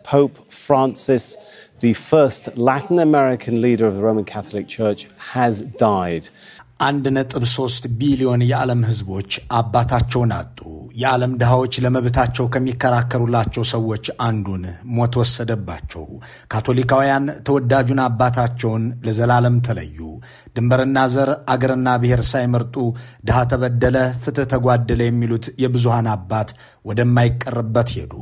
Pope Francis, the first Latin American leader of the Roman Catholic Church, has died. 1.3 ቢሊዮን የዓለም ህዝቦች አባታቸውን አጡ። የዓለም ድሃዎች ለመብታቸው ከሚከራከሩላቸው ሰዎች አንዱን ሞት ወሰደባቸው። ካቶሊካውያን ተወዳጁን አባታቸውን ለዘላለም ተለዩ። ድንበርና ዘር አገርና ብሔር ሳይመርጡ ድሃ ተበደለ ፍትህ ተጓደለ የሚሉት የብዙሃን አባት ወደማይቀርበት ሄዱ።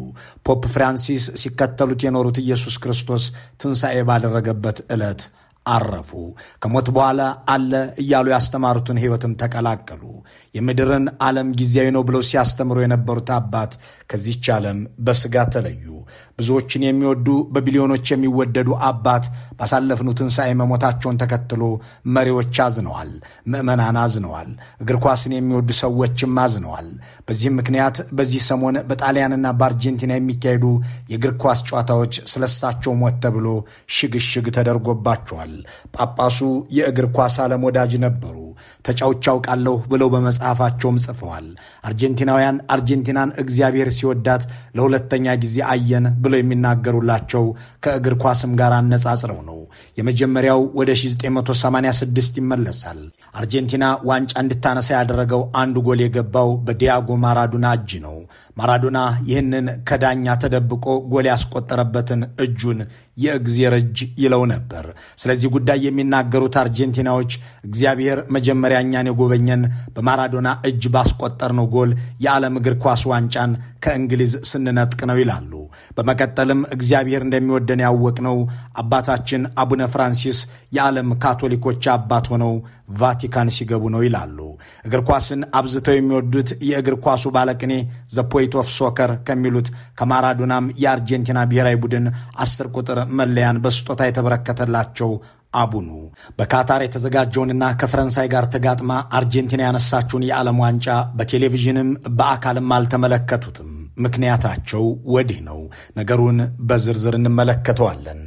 ፖፕ ፍራንሲስ ሲከተሉት የኖሩት ኢየሱስ ክርስቶስ ትንሣኤ ባደረገበት ዕለት አረፉ። ከሞት በኋላ አለ እያሉ ያስተማሩትን ህይወትም ተቀላቀሉ። የምድርን ዓለም ጊዜያዊ ነው ብለው ሲያስተምሩ የነበሩት አባት ከዚህች ዓለም በስጋ ተለዩ። ብዙዎችን የሚወዱ በቢሊዮኖች የሚወደዱ አባት ባሳለፍነው ትንሣኤ መሞታቸውን ተከትሎ መሪዎች አዝነዋል፣ ምዕመናን አዝነዋል፣ እግር ኳስን የሚወዱ ሰዎችም አዝነዋል። በዚህም ምክንያት በዚህ ሰሞን በጣሊያንና በአርጀንቲና የሚካሄዱ የእግር ኳስ ጨዋታዎች ስለሳቸው ሞት ተብሎ ሽግሽግ ተደርጎባቸዋል። ጳጳሱ የእግር ኳስ ዓለም ወዳጅ ነበሩ። ተጫውቻው ቃለሁ ብለው በመጽሐፋቸውም ጽፈዋል። አርጀንቲናውያን አርጀንቲናን እግዚአብሔር ሲወዳት ለሁለተኛ ጊዜ አየን ብለው የሚናገሩላቸው ከእግር ኳስም ጋር አነጻጽረው ነው። የመጀመሪያው ወደ 1986 ይመለሳል። አርጀንቲና ዋንጫ እንድታነሳ ያደረገው አንድ ጎል የገባው በዲያጎ ማራዶና እጅ ነው። ማራዶና ይህንን ከዳኛ ተደብቆ ጎል ያስቆጠረበትን እጁን የእግዚአብሔር እጅ ይለው ነበር። ስለዚህ ጉዳይ የሚናገሩት አርጀንቲናዎች እግዚአብሔር መጀመሪያኛን የጎበኘን በማራዶና እጅ ባስቆጠርነው ጎል የዓለም እግር ኳስ ዋንጫን ከእንግሊዝ ስንነጥቅ ነው ይላሉ። በመቀጠልም እግዚአብሔር እንደሚወደን ያወቅነው አባታችን አቡነ ፍራንሲስ የዓለም ካቶሊኮች አባት ሆነው ቫቲካን ሲገቡ ነው ይላሉ። እግር ኳስን አብዝተው የሚወዱት የእግር ኳሱ ባለቅኔ ዘ ፖይት ኦፍ ሶከር ከሚሉት ከማራዶናም የአርጀንቲና ብሔራዊ ቡድን 10 ቁጥር መለያን በስጦታ የተበረከተላቸው አቡኑ በካታር የተዘጋጀውንና ከፈረንሳይ ጋር ተጋጥማ አርጀንቲና ያነሳችውን የዓለም ዋንጫ በቴሌቪዥንም በአካልም አልተመለከቱትም። ምክንያታቸው ወዲህ ነው። ነገሩን በዝርዝር እንመለከተዋለን።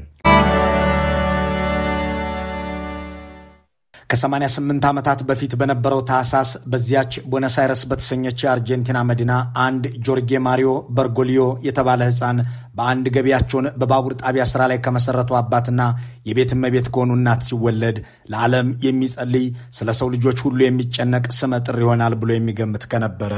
ከ88 ዓመታት በፊት በነበረው ታሳስ በዚያች ቦነስ አይረስ በተሰኘች አርጀንቲና መዲና አንድ ጆርጌ ማሪዮ በርጎሊዮ የተባለ ሕፃን በአንድ ገቢያቸውን በባቡር ጣቢያ ስራ ላይ ከመሰረቱ አባትና የቤት እመቤት ከሆኑ እናት ሲወለድ ለዓለም የሚጸልይ ስለ ሰው ልጆች ሁሉ የሚጨነቅ ስመጥር ይሆናል ብሎ የሚገምት ከነበረ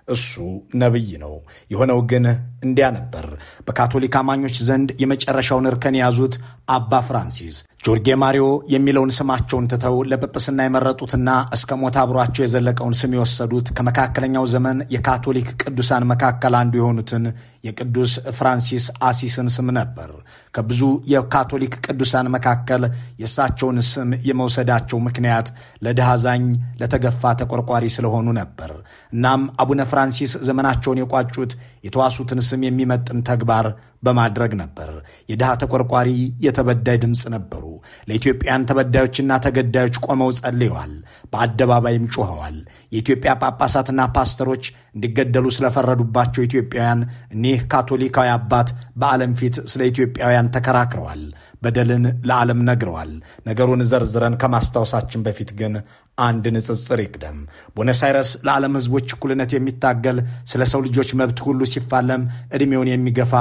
እሱ ነብይ ነው። የሆነው ግን እንዲያ ነበር። በካቶሊክ አማኞች ዘንድ የመጨረሻውን እርከን ያዙት አባ ፍራንሲስ ጆርጌ ማሪዮ የሚለውን ስማቸውን ትተው ለጵጵስና የመረጡትና እስከ ሞት አብሯቸው የዘለቀውን ስም የወሰዱት ከመካከለኛው ዘመን የካቶሊክ ቅዱሳን መካከል አንዱ የሆኑትን የቅዱስ ፍራንሲስ አሲስን ስም ነበር። ከብዙ የካቶሊክ ቅዱሳን መካከል የእሳቸውን ስም የመውሰዳቸው ምክንያት ለድሃዛኝ ለተገፋ ተቆርቋሪ ስለሆኑ ነበር። እናም አቡነ ፍራንሲስ ዘመናቸውን የቋጩት የተዋሱትን ስም የሚመጥን ተግባር በማድረግ ነበር። የድሃ ተቆርቋሪ የተበዳይ ድምጽ ነበሩ። ለኢትዮጵያን ተበዳዮችና ተገዳዮች ቆመው ጸልየዋል፣ በአደባባይም ጮኸዋል። የኢትዮጵያ ጳጳሳትና ፓስተሮች እንዲገደሉ ስለፈረዱባቸው ኢትዮጵያውያን እኒህ ካቶሊካዊ አባት በዓለም ፊት ስለ ኢትዮጵያውያን ተከራክረዋል፣ በደልን ለዓለም ነግረዋል። ነገሩን ዘርዝረን ከማስታወሳችን በፊት ግን አንድ ንጽጽር ይቅደም። ቦነስ አይረስ ለዓለም ህዝቦች እኩልነት የሚታገል ስለ ሰው ልጆች መብት ሁሉ ሲፋለም ዕድሜውን የሚገፋ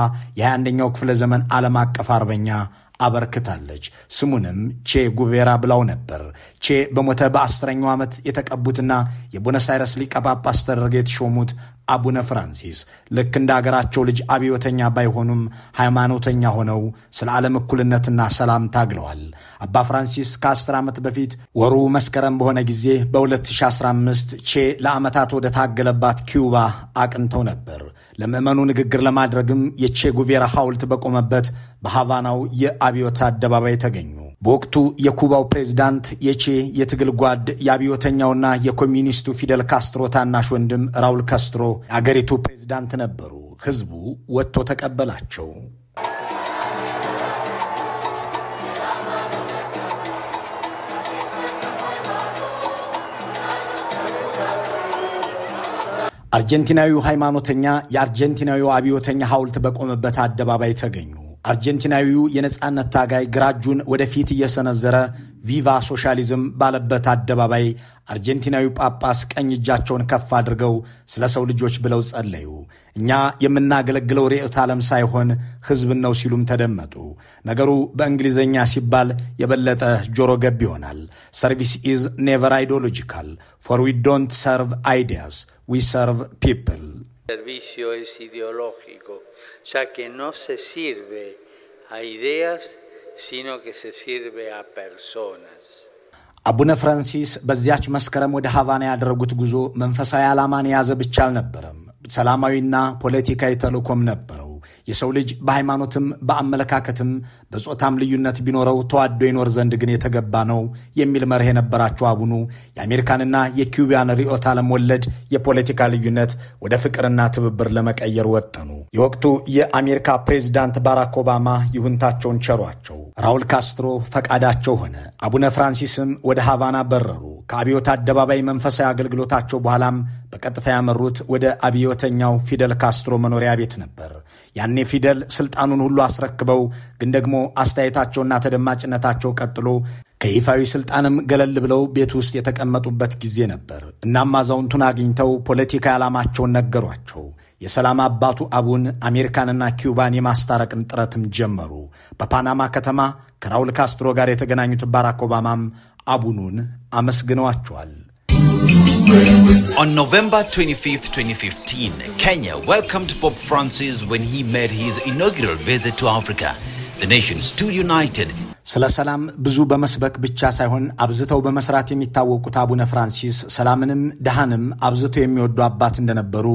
የ21ኛው ክፍለ ዘመን ዓለም አቀፍ አርበኛ አበርክታለች። ስሙንም ቼ ጉቬራ ብላው ነበር። ቼ በሞተ በ10ኛው ዓመት የተቀቡትና የቦነስ አይረስ ሊቀ ጳጳስ ተደርገው የተሾሙት አቡነ ፍራንሲስ ልክ እንደ አገራቸው ልጅ አብዮተኛ ባይሆኑም ሃይማኖተኛ ሆነው ስለ ዓለም እኩልነትና ሰላም ታግለዋል። አባ ፍራንሲስ ከ10 ዓመት በፊት ወሩ መስከረም በሆነ ጊዜ በ2015 ቼ ለዓመታት ወደ ታገለባት ኪዩባ አቅንተው ነበር። ለምዕመኑ ንግግር ለማድረግም የቼ ጉቬራ ሐውልት በቆመበት በሃቫናው የአብዮት አደባባይ ተገኙ። በወቅቱ የኩባው ፕሬዝዳንት የቼ የትግል ጓድ የአብዮተኛውና የኮሚኒስቱ ፊደል ካስትሮ ታናሽ ወንድም ራውል ካስትሮ አገሪቱ ፕሬዝዳንት ነበሩ። ህዝቡ ወጥቶ ተቀበላቸው። አርጀንቲናዊው ሃይማኖተኛ የአርጀንቲናዊው አብዮተኛ ሐውልት በቆመበት አደባባይ ተገኙ። አርጀንቲናዊው የነጻነት ታጋይ ግራጁን ወደፊት እየሰነዘረ ቪቫ ሶሻሊዝም ባለበት አደባባይ አርጀንቲናዊው ጳጳስ ቀኝ እጃቸውን ከፍ አድርገው ስለ ሰው ልጆች ብለው ጸለዩ። እኛ የምናገለግለው ርዕዮተ ዓለም ሳይሆን ሕዝብን ነው ሲሉም ተደመጡ። ነገሩ በእንግሊዘኛ ሲባል የበለጠ ጆሮ ገብ ይሆናል። ሰርቪስ ኢዝ ኔቨር አይዲዮሎጂካል ፎር ዊ ዶንት ሰርቭ አይዲያስ ዊ ሰርቭ ፒፕል። servicio es ideológico, ya que no se sirve a ideas, sino que se sirve a personas. አቡነ ፍራንሲስ በዚያች መስከረም ወደ ሃቫና ያደረጉት ጉዞ መንፈሳዊ ዓላማን የያዘ ብቻ አልነበረም፣ ሰላማዊና ፖለቲካዊ ተልእኮም ነበረው። የሰው ልጅ በሃይማኖትም በአመለካከትም በጾታም ልዩነት ቢኖረው ተዋዶ ይኖር ዘንድ ግን የተገባ ነው የሚል መርህ የነበራቸው አቡኑ የአሜሪካንና የኪዩባን ርዕዮተ ዓለም ወለድ የፖለቲካ ልዩነት ወደ ፍቅርና ትብብር ለመቀየር ወጠኑ። የወቅቱ የአሜሪካ ፕሬዝዳንት ባራክ ኦባማ ይሁንታቸውን ቸሯቸው። ራውል ካስትሮ ፈቃዳቸው ሆነ። አቡነ ፍራንሲስም ወደ ሃቫና በረሩ። ከአብዮት አደባባይ መንፈሳዊ አገልግሎታቸው በኋላም በቀጥታ ያመሩት ወደ አብዮተኛው ፊደል ካስትሮ መኖሪያ ቤት ነበር። ያኔ ፊደል ስልጣኑን ሁሉ አስረክበው ግን ደግሞ አስተያየታቸውና ተደማጭነታቸው ቀጥሎ ከይፋዊ ስልጣንም ገለል ብለው ቤት ውስጥ የተቀመጡበት ጊዜ ነበር። እናም አዛውንቱን አግኝተው ፖለቲካዊ ዓላማቸውን ነገሯቸው። የሰላም አባቱ አቡን አሜሪካንና ኪዩባን የማስታረቅን ጥረትም ጀመሩ። በፓናማ ከተማ ከራውል ካስትሮ ጋር የተገናኙት ባራክ ኦባማም አቡኑን አመስግነዋቸዋል። On November 25th, 2015, Kenya welcomed Pope Francis when he made his inaugural visit to Africa. The nations stood united. ስለ ሰላም ብዙ በመስበክ ብቻ ሳይሆን አብዝተው በመስራት የሚታወቁት አቡነ ፍራንሲስ ሰላምንም ደሃንም አብዝተው የሚወዱ አባት እንደነበሩ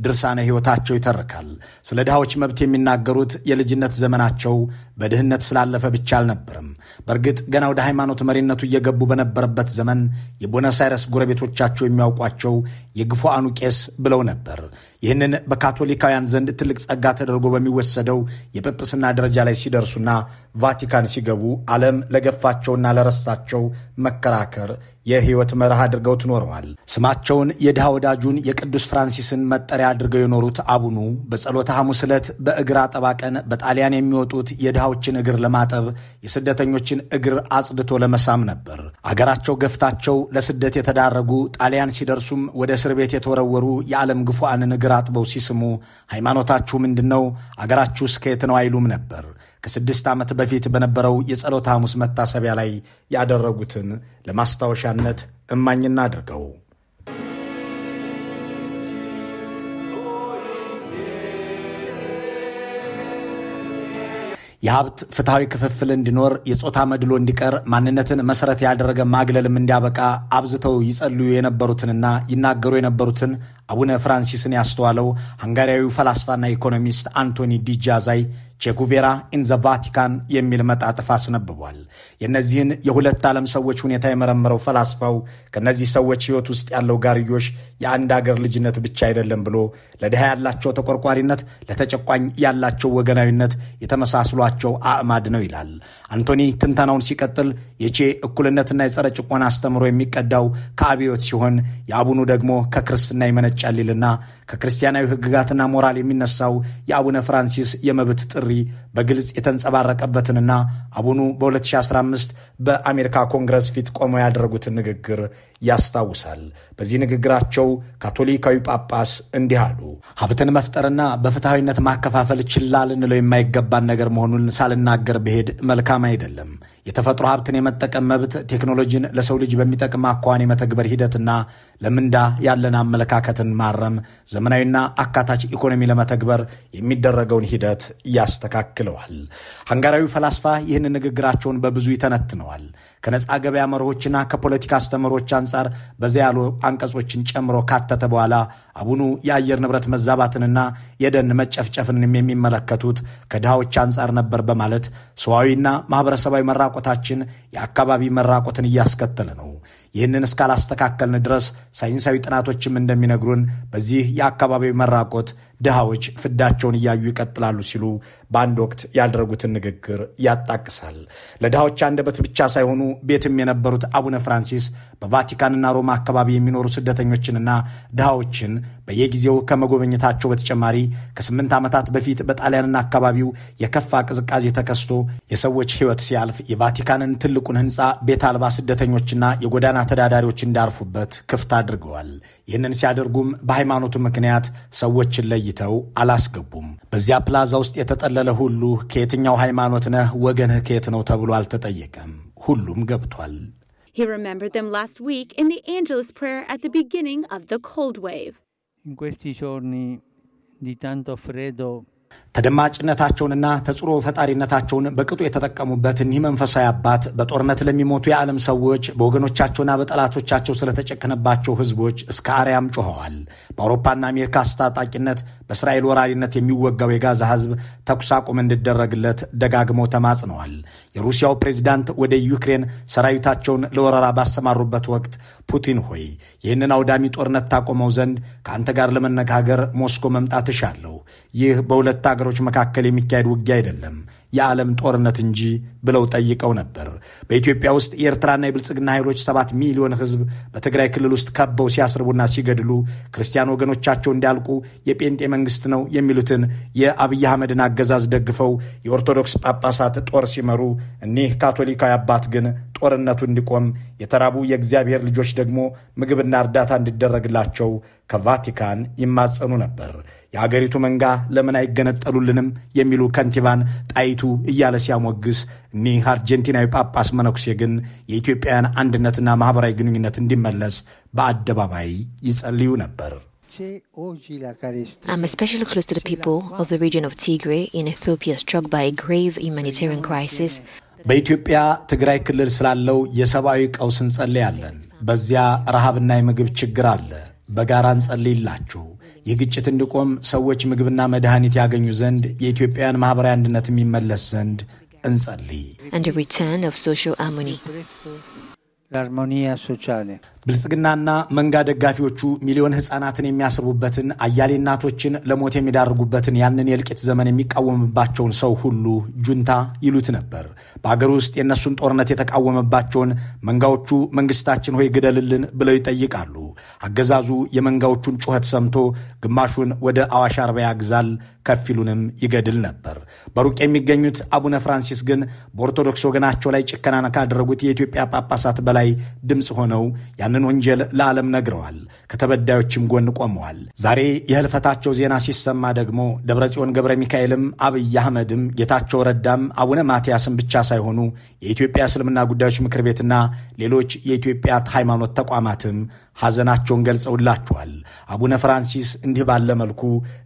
ድርሳነ ሕይወታቸው ይተርካል። ስለ ድሃዎች መብት የሚናገሩት የልጅነት ዘመናቸው በድህነት ስላለፈ ብቻ አልነበረም። በእርግጥ ገና ወደ ሃይማኖት መሪነቱ እየገቡ በነበረበት ዘመን የቦነስ አይረስ ጎረቤቶቻቸው የሚያውቋቸው የግፉአኑ ቄስ ብለው ነበር። ይህንን በካቶሊካውያን ዘንድ ትልቅ ጸጋ ተደርጎ በሚወሰደው የጵጵስና ደረጃ ላይ ሲደርሱና ቫቲካን ሲገቡ ዓለም ለገፋቸውና ለረሳቸው መከራከር የሕይወት መርህ አድርገው ትኖረዋል። ስማቸውን የድሃ ወዳጁን የቅዱስ ፍራንሲስን መጠሪያ አድርገው የኖሩት አቡኑ በጸሎተ ሐሙስ ዕለት በእግር አጠባ ቀን በጣሊያን የሚወጡት የድሃዎችን እግር ለማጠብ የስደተኞችን እግር አጽድቶ ለመሳም ነበር። አገራቸው ገፍታቸው ለስደት የተዳረጉ ጣሊያን ሲደርሱም ወደ እስር ቤት የተወረወሩ የዓለም ግፉአንን እግር አጥበው ሲስሙ ሃይማኖታችሁ ምንድነው? አገራችሁስ ከየት ነው አይሉም ነበር። ከ6 ዓመት በፊት በነበረው የጸሎተ ሐሙስ መታሰቢያ ላይ ያደረጉትን ለማስታወሻነት እማኝና አድርገው የሀብት ፍትሃዊ ክፍፍል እንዲኖር የጾታ መድሎ እንዲቀር ማንነትን መሰረት ያደረገ ማግለልም እንዲያበቃ አብዝተው ይጸልዩ የነበሩትንና ይናገሩ የነበሩትን አቡነ ፍራንሲስን ያስተዋለው ሃንጋሪያዊው ፈላስፋና ኢኮኖሚስት አንቶኒ ዲጃዛይ ቼኩቬራ ኢን ዘ ቫቲካን የሚል መጣጥፍ አስነብቧል። የነዚህን የሁለት ዓለም ሰዎች ሁኔታ የመረመረው ፈላስፋው ከነዚህ ሰዎች ሕይወት ውስጥ ያለው ጋርዮሽ የአንድ አገር ልጅነት ብቻ አይደለም ብሎ ለድሃ ያላቸው ተቆርቋሪነት፣ ለተጨቋኝ ያላቸው ወገናዊነት የተመሳስሏቸው አዕማድ ነው ይላል። አንቶኒ ትንተናውን ሲቀጥል የቼ እኩልነትና የጸረ ጭቆና አስተምሮ የሚቀዳው ከአብዮት ሲሆን የአቡኑ ደግሞ ከክርስትና ይመነጫል ይልና ከክርስቲያናዊ ሕግጋትና ሞራል የሚነሳው የአቡነ ፍራንሲስ የመብት ጥሪ በግልጽ የተንጸባረቀበትንና አቡኑ በ2015 በአሜሪካ ኮንግረስ ፊት ቆመው ያደረጉትን ንግግር ያስታውሳል። በዚህ ንግግራቸው ካቶሊካዊ ጳጳስ እንዲህ አሉ። ሀብትን መፍጠርና በፍትሃዊነት ማከፋፈል ችላ ልንለው የማይገባን ነገር መሆኑን ሳልናገር ብሄድ መልካም አይደለም። የተፈጥሮ ሀብትን የመጠቀም መብት ቴክኖሎጂን ለሰው ልጅ በሚጠቅም አኳኋን የመተግበር ሂደትና ለምንዳ ያለን አመለካከትን ማረም ዘመናዊና አካታች ኢኮኖሚ ለመተግበር የሚደረገውን ሂደት ያስተካክለዋል። ሃንጋሪያዊ ፈላስፋ ይህን ንግግራቸውን በብዙ ይተነትነዋል። ከነጻ ገበያ መርሆችና ከፖለቲካ አስተምሮች አንጻር በዚያ ያሉ አንቀጾችን ጨምሮ ካተተ በኋላ አቡኑ የአየር ንብረት መዛባትንና የደን መጨፍጨፍንም የሚመለከቱት ከድሃዎች አንጻር ነበር በማለት ሰዋዊና ማህበረሰባዊ መራቆታችን የአካባቢ መራቆትን እያስከተለ ነው። ይህንን እስካላስተካከልን ድረስ ሳይንሳዊ ጥናቶችም እንደሚነግሩን በዚህ የአካባቢው መራቆት ድሃዎች ፍዳቸውን እያዩ ይቀጥላሉ ሲሉ በአንድ ወቅት ያደረጉትን ንግግር ያጣቅሳል። ለድሃዎች አንደበት ብቻ ሳይሆኑ ቤትም የነበሩት አቡነ ፍራንሲስ በቫቲካንና ሮማ አካባቢ የሚኖሩ ስደተኞችንና ድሃዎችን በየጊዜው ከመጎብኘታቸው በተጨማሪ ከ8 ዓመታት በፊት በጣሊያንና አካባቢው የከፋ ቅዝቃዜ ተከስቶ የሰዎች ሕይወት ሲያልፍ የቫቲካንን ትልቁን ሕንፃ ቤት አልባ ስደተኞችና የጎዳና ተዳዳሪዎች እንዳርፉበት ክፍት አድርገዋል። ይህንን ሲያደርጉም በሃይማኖቱ ምክንያት ሰዎችን ለይተው አላስገቡም። በዚያ ፕላዛ ውስጥ የተጠለለ ሁሉ ከየትኛው ሃይማኖት ነህ፣ ወገንህ ከየት ነው ተብሎ አልተጠየቀም። ሁሉም ገብቷል። He remembered them last week in the Angelus prayer at the beginning of the cold wave. In questi giorni di tanto freddo ተደማጭነታቸውንና ተጽዕኖ ፈጣሪነታቸውን በቅጡ የተጠቀሙበት እኒህ መንፈሳዊ አባት በጦርነት ለሚሞቱ የዓለም ሰዎች በወገኖቻቸውና በጠላቶቻቸው ስለተጨከነባቸው ህዝቦች እስከ አርያም ጮኸዋል። በአውሮፓና አሜሪካ አስታጣቂነት በእስራኤል ወራሪነት የሚወጋው የጋዛ ህዝብ ተኩስ አቁም እንዲደረግለት ደጋግመው ተማጽነዋል። የሩሲያው ፕሬዝዳንት ወደ ዩክሬን ሰራዊታቸውን ለወረራ ባሰማሩበት ወቅት ፑቲን ሆይ ይህንን አውዳሚ ጦርነት ታቆመው ዘንድ ከአንተ ጋር ለመነጋገር ሞስኮ መምጣት እሻለሁ። ይህ በሁለት አገሮች መካከል የሚካሄድ ውጊያ አይደለም፣ የዓለም ጦርነት እንጂ ብለው ጠይቀው ነበር። በኢትዮጵያ ውስጥ የኤርትራና የብልጽግና ኃይሎች 7 ሚሊዮን ህዝብ በትግራይ ክልል ውስጥ ከበው ሲያስርቡና ሲገድሉ ክርስቲያን ወገኖቻቸው እንዲያልቁ የጴንጤ መንግስት ነው የሚሉትን የአብይ አህመድን አገዛዝ ደግፈው የኦርቶዶክስ ጳጳሳት ጦር ሲመሩ እኒህ ካቶሊካዊ አባት ግን ጦርነቱ እንዲቆም የተራቡ የእግዚአብሔር ልጆች ደግሞ ምግብና እርዳታ እንዲደረግላቸው ከቫቲካን ይማጸኑ ነበር። የአገሪቱ መንጋ ለምን አይገነጠሉልንም የሚሉ ከንቲባን ጣይቱ እያለ ሲያሞግስ እኒህ አርጀንቲናዊ ጳጳስ መነኩሴ ግን የኢትዮጵያን አንድነትና ማህበራዊ ግንኙነት እንዲመለስ በአደባባይ ይጸልዩ ነበር። I'm especially close to the people of the region of Tigray in Ethiopia struck by a grave humanitarian crisis. በኢትዮጵያ ትግራይ ክልል ስላለው የሰብአዊ ቀውስ እንጸልያለን። በዚያ ረሃብና የምግብ ችግር አለ። በጋራ እንጸልይላችሁ። የግጭት እንዲቆም ሰዎች ምግብና መድኃኒት ያገኙ ዘንድ የኢትዮጵያን ማህበራዊ አንድነት የሚመለስ ዘንድ እንጸልይ። And the return of social harmony. l'armonia sociale. ብልጽግናና መንጋ ደጋፊዎቹ ሚሊዮን ህፃናትን የሚያስርቡበትን አያሌ እናቶችን ለሞት የሚዳርጉበትን ያንን የልቂት ዘመን የሚቃወምባቸውን ሰው ሁሉ ጁንታ ይሉት ነበር። በአገር ውስጥ የነሱን ጦርነት የተቃወመባቸውን መንጋዎቹ መንግስታችን ሆይ ግደልልን ብለው ይጠይቃሉ። አገዛዙ የመንጋዎቹን ጩኸት ሰምቶ ግማሹን ወደ አዋሽ አርባ ያግዛል፣ ከፊሉንም ይገድል ነበር። በሩቅ የሚገኙት አቡነ ፍራንሲስ ግን በኦርቶዶክስ ወገናቸው ላይ ጭከና ካደረጉት የኢትዮጵያ ጳጳሳት በላይ ድምጽ ሆነው ያንን ወንጀል ለዓለም ነግረዋል። ከተበዳዮችም ጎን ቆመዋል። ዛሬ የህልፈታቸው ዜና ሲሰማ ደግሞ ደብረጽዮን ገብረ ሚካኤልም አብይ አህመድም ጌታቸው ረዳም አቡነ ማቲያስም ብቻ ሳይሆኑ የኢትዮጵያ እስልምና ጉዳዮች ምክር ቤትና ሌሎች የኢትዮጵያ ሃይማኖት ተቋማትም ሐዘናቸውን ገልጸውላቸዋል። አቡነ ፍራንሲስ እንዲህ ባለ መልኩ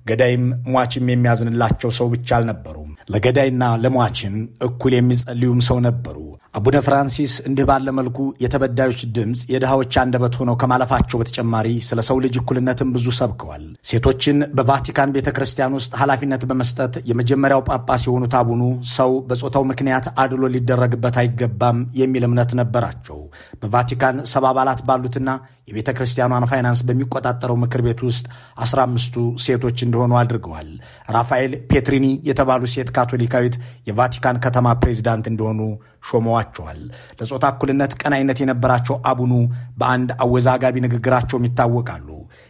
ገዳይም ሟችም የሚያዝንላቸው ሰው ብቻ አልነበሩም። ለገዳይና ለሟችም እኩል የሚጸልዩም ሰው ነበሩ። አቡነ ፍራንሲስ እንዲህ ባለ መልኩ የተበዳዮች ድምጽ የድሃዎች አንደበት ሆነው ከማለፋቸው በተጨማሪ ስለ ሰው ልጅ እኩልነትም ብዙ ሰብከዋል። ሴቶችን በቫቲካን ቤተክርስቲያን ውስጥ ኃላፊነት በመስጠት የመጀመሪያው ጳጳስ የሆኑት አቡኑ ሰው በጾታው ምክንያት አድሎ ሊደረግበት አይገባም የሚል እምነት ነበራቸው። በቫቲካን 70 አባላት ባሉትና የቤተክርስቲያኗን ፋይናንስ በሚቆጣጠረው ምክር ቤት ውስጥ 15ቱ ሴቶች እንደሆኑ አድርገዋል። ራፋኤል ፔትሪኒ የተባሉ ሴት ካቶሊካዊት የቫቲካን ከተማ ፕሬዝዳንት እንደሆኑ ሾመዋቸዋል። ለጾታ እኩልነት ቀናይነት የነበራቸው አቡኑ በአንድ አወዛጋቢ ንግግራቸውም ይታወቃሉ።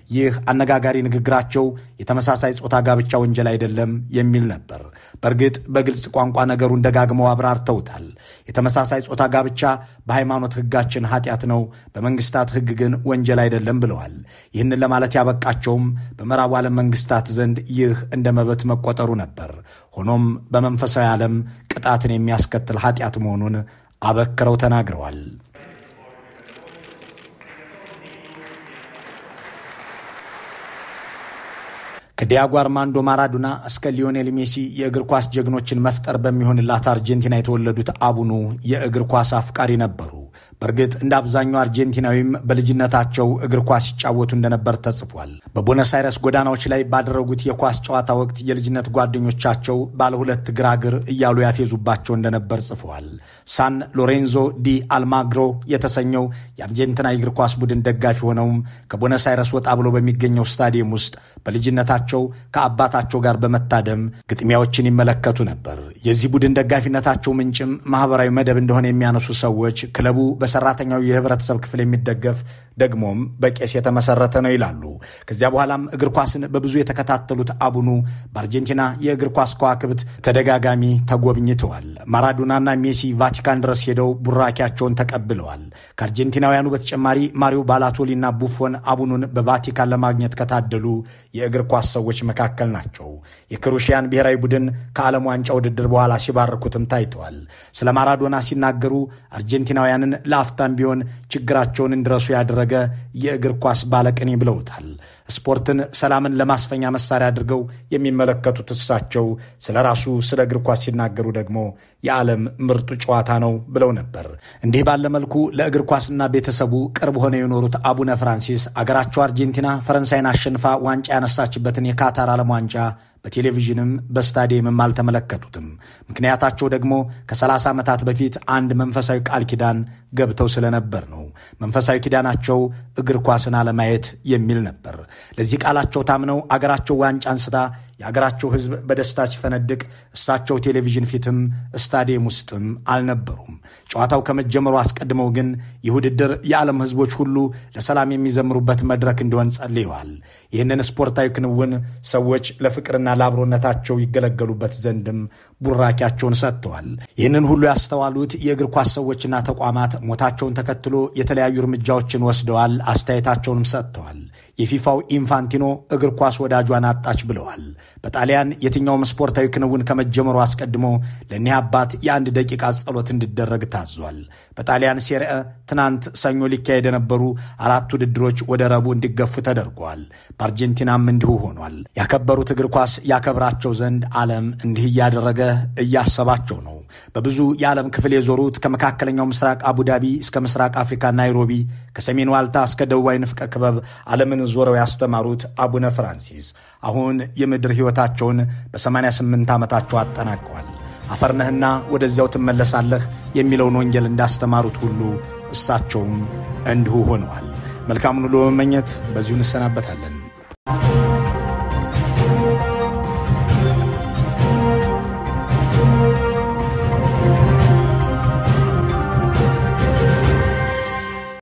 ይህ አነጋጋሪ ንግግራቸው የተመሳሳይ ጾታ ጋብቻ ወንጀል አይደለም የሚል ነበር። በእርግጥ በግልጽ ቋንቋ ነገሩን ደጋግመው አብራርተውታል። የተመሳሳይ ጾታ ጋብቻ በሃይማኖት ሕጋችን ኃጢአት ነው፣ በመንግስታት ሕግ ግን ወንጀል አይደለም ብለዋል። ይህንን ለማለት ያበቃቸውም በምዕራቡ ዓለም መንግስታት ዘንድ ይህ እንደ መብት መቆጠሩ ነበር። ሆኖም በመንፈሳዊ ዓለም ቅጣትን የሚያስከትል ኃጢአት መሆኑን አበክረው ተናግረዋል። ከዲያጎ አርማንዶ ማራዶና እስከ ሊዮኔል ሜሲ የእግር ኳስ ጀግኖችን መፍጠር በሚሆንላት አርጀንቲና የተወለዱት አቡኑ የእግር ኳስ አፍቃሪ ነበሩ። በርግጥ እንደ አብዛኛው አርጀንቲናዊም በልጅነታቸው እግር ኳስ ሲጫወቱ እንደነበር ተጽፏል። በቦነስ አይረስ ጎዳናዎች ላይ ባደረጉት የኳስ ጨዋታ ወቅት የልጅነት ጓደኞቻቸው ባለ ሁለት ግራግር እያሉ ያፌዙባቸው እንደነበር ጽፈዋል። ሳን ሎሬንዞ ዲ አልማግሮ የተሰኘው የአርጀንቲና እግር ኳስ ቡድን ደጋፊ ሆነውም ከቦነስ አይረስ ወጣ ብሎ በሚገኘው ስታዲየም ውስጥ በልጅነታቸው ከአባታቸው ጋር በመታደም ግጥሚያዎችን ይመለከቱ ነበር። የዚህ ቡድን ደጋፊነታቸው ምንጭም ማህበራዊ መደብ እንደሆነ የሚያነሱ ሰዎች ክለቡ በሰራተኛው የህብረተሰብ ክፍል የሚደገፍ ደግሞም በቄስ የተመሰረተ ነው ይላሉ። ከዚያ በኋላም እግር ኳስን በብዙ የተከታተሉት አቡኑ በአርጀንቲና የእግር ኳስ ከዋክብት ተደጋጋሚ ተጎብኝተዋል። ማራዶናና ሜሲ ቫቲካን ድረስ ሄደው ቡራኪያቸውን ተቀብለዋል። ከአርጀንቲናውያኑ በተጨማሪ ማሪዮ ባላቶሊና ቡፎን አቡኑን በቫቲካን ለማግኘት ከታደሉ የእግር ኳስ ሰዎች መካከል ናቸው። የክሮሺያን ብሔራዊ ቡድን ከዓለም ዋንጫ ውድድር በኋላ ሲባርኩትም ታይተዋል። ስለ ማራዶና ሲናገሩ አርጀንቲናውያንን ለአፍታም ቢሆን ችግራቸውን እንዲረሱ ያደረገ የእግር ኳስ ባለቅኔ ብለውታል። ስፖርትን ሰላምን ለማስፈኛ መሳሪያ አድርገው የሚመለከቱት እሳቸው ስለራሱ ስለ እግር ኳስ ሲናገሩ ደግሞ የዓለም ምርጡ ጨዋታ ነው ብለው ነበር። እንዲህ ባለ መልኩ ለእግር ኳስና ቤተሰቡ ቅርብ ሆነው የኖሩት አቡነ ፍራንሲስ አገራቸው አርጀንቲና ፈረንሳይን አሸንፋ ዋንጫ ያነሳችበትን የካታር ዓለም ዋንጫ በቴሌቪዥንም በስታዲየምም አልተመለከቱትም። ምክንያታቸው ደግሞ ከ30 ዓመታት በፊት አንድ መንፈሳዊ ቃል ኪዳን ገብተው ስለነበር ነው። መንፈሳዊ ኪዳናቸው እግር ኳስን አለማየት የሚል ነበር። ለዚህ ቃላቸው ታምነው አገራቸው ዋንጫ አንስታ የአገራቸው ሕዝብ በደስታ ሲፈነድቅ እሳቸው ቴሌቪዥን ፊትም ስታዲየም ውስጥም አልነበሩም። ጨዋታው ከመጀመሩ አስቀድመው ግን ይህ ውድድር የዓለም ሕዝቦች ሁሉ ለሰላም የሚዘምሩበት መድረክ እንዲሆን ጸልየዋል። ይህንን ስፖርታዊ ክንውን ሰዎች ለፍቅርና ለአብሮነታቸው ይገለገሉበት ዘንድም ቡራኪያቸውን ሰጥተዋል። ይህንን ሁሉ ያስተዋሉት የእግር ኳስ ሰዎችና ተቋማት ሞታቸውን ተከትሎ የተለያዩ እርምጃዎችን ወስደዋል፣ አስተያየታቸውንም ሰጥተዋል። የፊፋው ኢንፋንቲኖ እግር ኳስ ወዳጇን አጣች ብለዋል። በጣሊያን የትኛውም ስፖርታዊ ክንውን ከመጀመሩ አስቀድሞ ለእኒህ አባት የ1 ደቂቃ ጸሎት እንዲደረግ ታዟል። በጣሊያን ሴሪአ ትናንት ሰኞ ሊካሄድ የነበሩ 4 ውድድሮች ወደ ረቡዕ እንዲገፉ ተደርገዋል። በአርጀንቲናም እንዲሁ ሆኗል። ያከበሩት እግር ኳስ ያከብራቸው ዘንድ ዓለም እንዲህ እያደረገ እያሰባቸው ነው። በብዙ የዓለም ክፍል የዞሩት ከመካከለኛው ምስራቅ አቡዳቢ እስከ ምስራቅ አፍሪካ ናይሮቢ፣ ከሰሜን ዋልታ እስከ ደቡባዊ ንፍቀ ክበብ ዓለምን ዞረው ያስተማሩት አቡነ ፍራንሲስ አሁን የምድር ሕይወታቸውን በ88 ዓመታቸው አጠናቀዋል። አፈርነህና ወደዚያው ትመለሳለህ የሚለውን ወንጌል እንዳስተማሩት ሁሉ እሳቸውም እንዲሁ ሆነዋል። መልካሙን ሁሉ በመመኘት በዚሁ እንሰናበታለን።